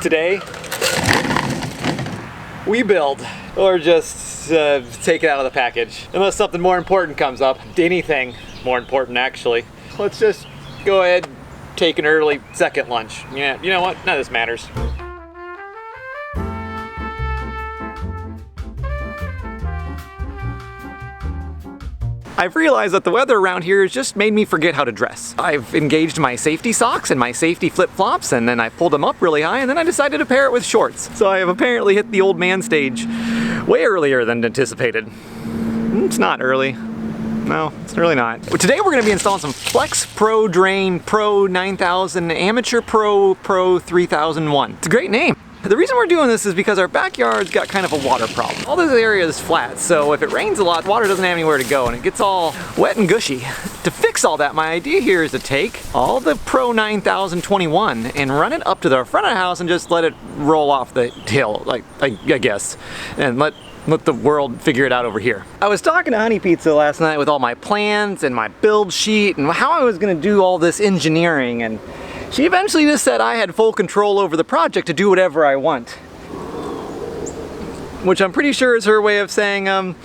Today, we build, or just take it out of the package. Unless something more important comes up. Anything more important, actually. Let's just go ahead, take an early second lunch. Yeah, you know what? None of this matters. I've realized that the weather around here has just made me forget how to dress. I've engaged my safety socks and my safety flip-flops, and then I pulled them up really high, and then I decided to pair it with shorts. So I have apparently hit the old man stage way earlier than anticipated. It's not early. No, it's really not. But today we're going to be installing some Flex Pro Drain Pro 9000 Amateur Pro 3001. It's a great name. The reason we're doing this is because our backyard's got kind of a water problem. All this area is flat, so if it rains a lot, water doesn't have anywhere to go and it gets all wet and gushy. To fix all that, my idea here is to take all the Pro 9021 and run it up to the front of the house and just let it roll off the hill, like I guess, and let the world figure it out over here. I was talking to Honey Pizza last night with all my plans and my build sheet and how I was gonna do all this engineering, and she eventually just said I had full control over the project to do whatever I want. Which I'm pretty sure is her way of saying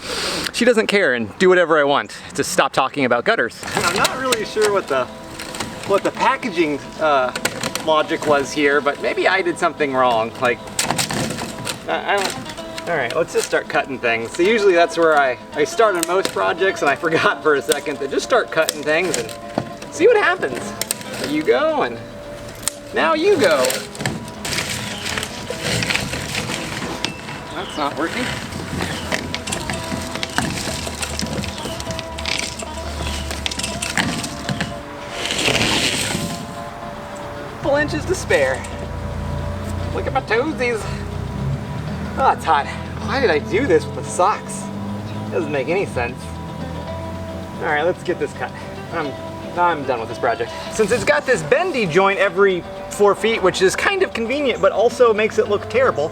she doesn't care and do whatever I want. To stop talking about gutters. And I'm not really sure what the packaging logic was here, but maybe I did something wrong. Like, I don't... Alright, let's just start cutting things. So usually that's where I start on most projects, and I forgot for a second to just start cutting things and see what happens. So you go, and now you go. That's not working. Couple inches to spare. Look at my toesies. Oh, it's hot. Why did I do this with the socks? Doesn't make any sense. All right, let's get this cut. I'm done with this project. Since it's got this bendy joint every 4 feet, which is kind of convenient, but also makes it look terrible,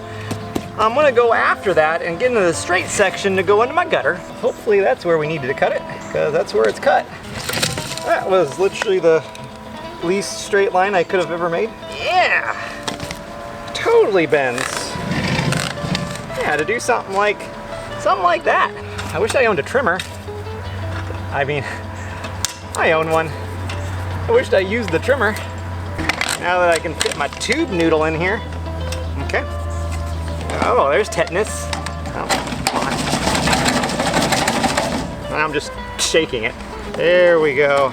I'm gonna go after that and get into the straight section to go into my gutter. Hopefully that's where we needed to cut it, because that's where it's cut. That was literally the least straight line I could have ever made. Yeah, totally bends. Yeah, to do something like that. I wish I owned a trimmer. I mean, I own one. I wished I used the trimmer. Now that I can fit my tube noodle in here. Okay. Oh, there's tetanus. Oh, come on. I'm just shaking it. There we go.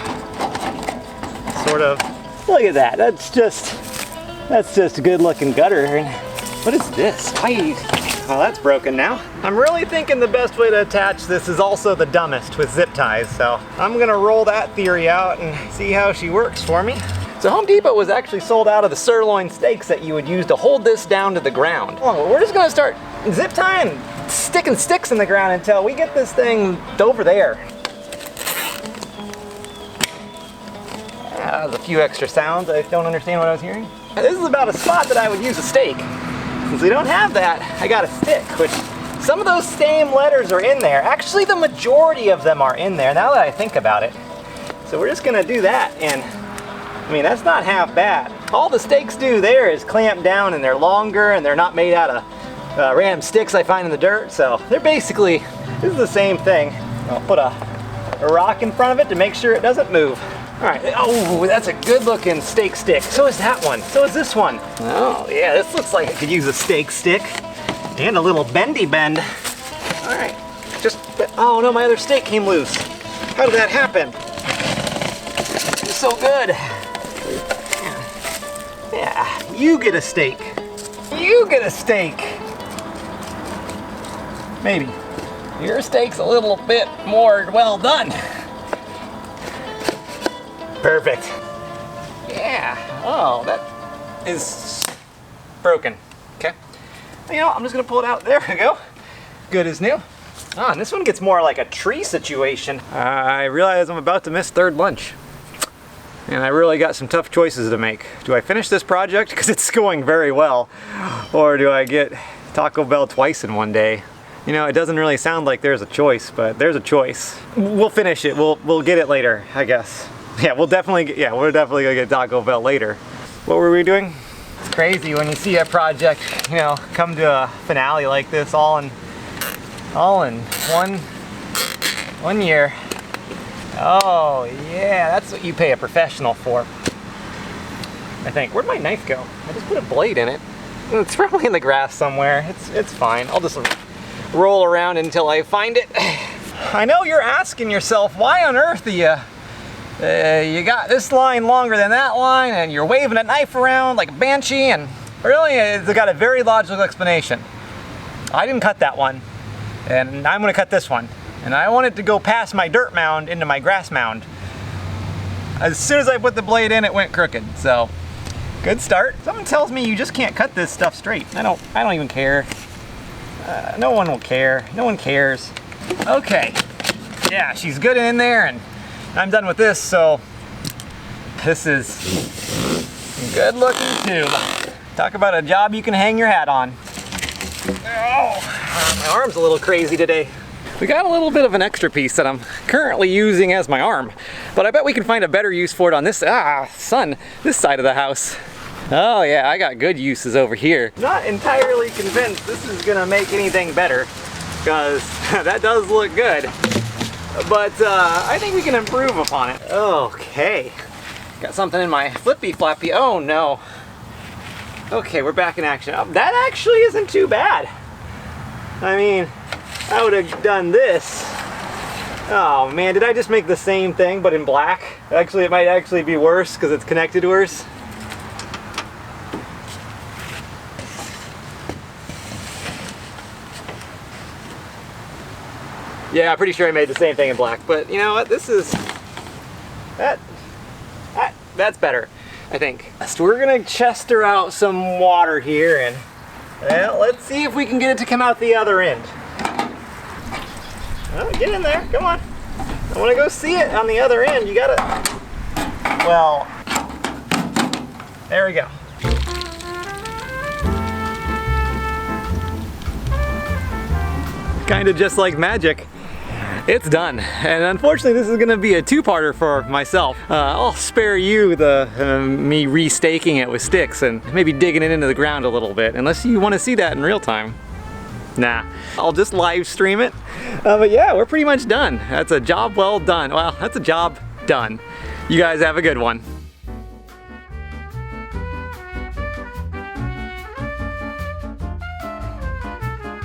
Sort of. Look at that. That's just a good looking gutter. And what is this? Well, that's broken now. I'm really thinking the best way to attach this is also the dumbest, with zip ties, so I'm gonna roll that theory out and see how she works for me. So Home Depot was actually sold out of the sirloin steaks that you would use to hold this down to the ground. Oh, we're just gonna start zip tying, sticking sticks in the ground until we get this thing over there. That was a few extra sounds. I don't understand what I was hearing. This is about a spot that I would use a stake. Since we don't have that, I got a stick, which some of those same letters are in there. Actually, the majority of them are in there, now that I think about it. So we're just gonna do that, and I mean, that's not half bad. All the stakes do there is clamp down, and they're longer, and they're not made out of random sticks I find in the dirt, so they're basically, this is the same thing. I'll put a rock in front of it to make sure it doesn't move. All right, oh, that's a good looking stake stick. So is that one, so is this one. Oh yeah, this looks like I could use a stake stick and a little bendy bend. All right, oh no, my other stake came loose. How did that happen? It's so good. Yeah, you get a stake. You get a stake. Maybe. Your steak's a little bit more well done. Perfect. Yeah. Oh, that is broken. Okay. You know, I'm just gonna pull it out. There we go. Good as new. Ah, and this one gets more like a tree situation. I realize I'm about to miss third lunch. And I really got some tough choices to make. Do I finish this project, because it's going very well, or do I get Taco Bell twice in one day? You know, it doesn't really sound like there's a choice, but there's a choice. We'll finish it. We'll get it later, I guess. Yeah, we're definitely gonna get Taco Bell later. What were we doing? It's crazy when you see a project, you know, come to a finale like this all in one year. Oh yeah, that's what you pay a professional for. I think. Where'd my knife go? I just put a blade in it. It's probably in the grass somewhere. It's fine. I'll just roll around until I find it. I know you're asking yourself, why on earth do you got this line longer than that line, and you're waving a knife around like a banshee, and really it's got a very logical explanation. I didn't cut that one, and I'm gonna cut this one. And I want it to go past my dirt mound into my grass mound. As soon as I put the blade in, it went crooked, so good start. Someone tells me you just can't cut this stuff straight. I don't even care. No one will care. No one cares. Okay. Yeah, she's good in there, and I'm done with this, so this is a good looking tube. Talk about a job you can hang your hat on. Oh, my arm's a little crazy today. We got a little bit of an extra piece that I'm currently using as my arm, but I bet we can find a better use for it on this, this side of the house. Oh yeah, I got good uses over here. Not entirely convinced this is gonna make anything better, because that does look good. But I think we can improve upon it. Okay, got something in my flippy floppy, oh no. Okay, we're back in action. Oh, that actually isn't too bad. I mean, I would have done this. Oh man, did I just make the same thing but in black? Actually, it might actually be worse because it's connected worse. Yeah, I'm pretty sure I made the same thing in black, but you know what? This is that's better, I think. So we're gonna chester out some water here, and well, let's see if we can get it to come out the other end. Oh, get in there, come on. I want to go see it on the other end. You gotta, well, there we go. Kind of just like magic. It's done, and unfortunately this is going to be a two-parter for myself. I'll spare you the me restaking it with sticks and maybe digging it into the ground a little bit, unless you want to see that in real time. Nah, I'll just live stream it. But yeah, we're pretty much done. That's a job well done. Well, that's a job done. You guys have a good one.